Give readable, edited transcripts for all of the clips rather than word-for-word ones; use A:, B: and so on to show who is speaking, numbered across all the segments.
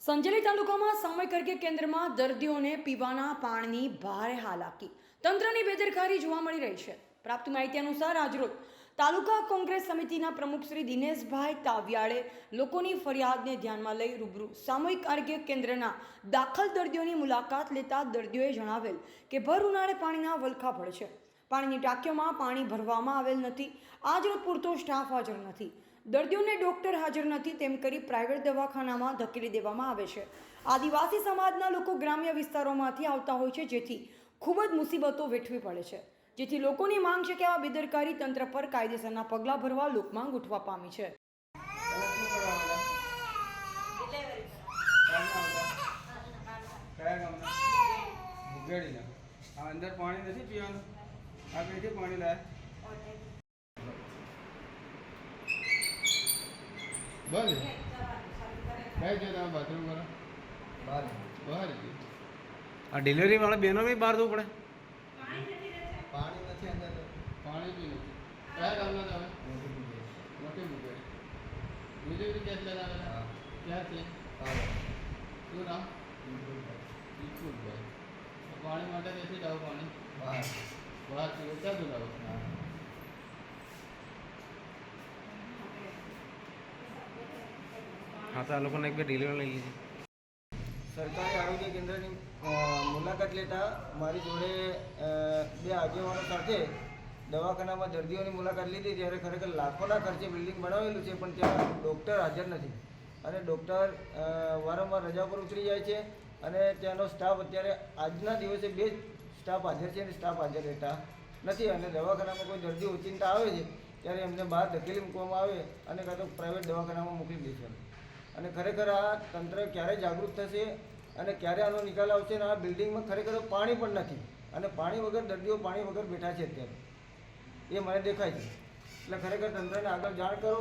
A: સંજેલી તાલુકામાં સામૂહિક આરોગ્ય કેન્દ્રમાં દર્દીઓને પીવાના પાણીની ભારે હાલાકી, તંત્રની બેદરકારી જોવા મળી રહી છે. પ્રાપ્ત માહિતી અનુસાર આજરોજ તાલુકા કોંગ્રેસ સમિતિના પ્રમુખ શ્રી દિનેશભાઈ તાવિયાળે લોકોની ફરિયાદને ધ્યાનમાં લઈ રૂબરૂ સામૂહિક આરોગ્ય કેન્દ્રના દાખલ દર્દીઓની મુલાકાત લેતા દર્દીઓએ જણાવેલ કે ભર ઉનાળે પાણીના વલખા પડે છે. પાણીની ટાંકીઓમાં પાણી ભરવામાં આવેલ નથી. આજરોજ પૂરતો સ્ટાફ હાજર નથી. દર્દીઓને ડૉક્ટર હાજર નથી તેમ કરી પ્રાઇવેટ દવાખાનામાં ધકેલી દેવામાં આવે છે. આદિવાસી સમાજના લોકો ગ્રામ્ય વિસ્તારોમાંથી આવતા હોય છે, જેથી ખૂબ જ મુસીબતો વેઠવી પડે છે. જેથી લોકોની માંગ છે કે આવા બેદરકારી તંત્ર પર કાયદેસરના પગલાં ભરવા લોકમાંગ ઉઠવા પામી છે.
B: અંદર પાણી નથી પીવાનું. આ કઈથી પાણી લાય? બસ કઈ છે તમે બાથરૂમ કરો? બહાર બહાર.
C: આ ડિલિવરી વાળા બહેનો બી બહાર જવું પડે.
B: પાણી નથી અંદર તો. પાણી બી નથી. કયા ગામના તમે? મોટી મુકેશ. ડિલિવરી કેસ લઈને આવેલા? ક્યાંથી? શું નામ? વિપુલભાઈ. પાણી માટે ક્યાંથી લાવો પાણી? બહારથી ક્યાંથી લાવો?
C: હા, તો આ લોકોને એક બે ડિલિવરી લઈ લીધી.
D: સરકારી આરોગ્ય કેન્દ્રની મુલાકાત લેતા મારી જોડે બે આગેવાનો સાથે દવાખાનામાં દર્દીઓની મુલાકાત લીધી, ત્યારે ખરેખર લાખોના ખર્ચે બિલ્ડિંગ બનાવેલું છે, પણ ત્યાં ડૉક્ટર હાજર નથી અને ડૉક્ટર વારંવાર રજા પર ઉતરી જાય છે અને ત્યાંનો સ્ટાફ અત્યારે આજના દિવસે બે સ્ટાફ હાજર છે અને સ્ટાફ હાજર રહેતા નથી. અને દવાખાનામાં કોઈ દર્દી ઓચિંતા આવે છે ત્યારે એમને બહાર ધકેલી મૂકવામાં આવે અને કાં તો પ્રાઇવેટ દવાખાનામાં મોકલી દે છે. અને ખરેખર આ તંત્ર ક્યારે જાગૃત થશે અને ક્યારે આનો નિકાલ આવશે? અને આ બિલ્ડિંગમાં ખરેખર પાણી પણ નથી અને પાણી વગર દર્દીઓ પાણી વગર બેઠા છે અત્યારે, એ મને દેખાય છે. એટલે ખરેખર તંત્રને આગળ જાણ કરો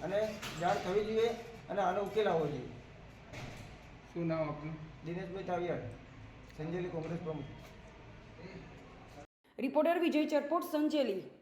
D: અને જાણ થવી જોઈએ અને આનો ઉકેલ આવવો જોઈએ.
B: શું નામ આપનું?
D: દિનેશભાઈ તાવિયાડ, સંજેલી કોંગ્રેસ પ્રમુખ.
A: રિપોર્ટર વિજય ચરપોટ, સંજેલી.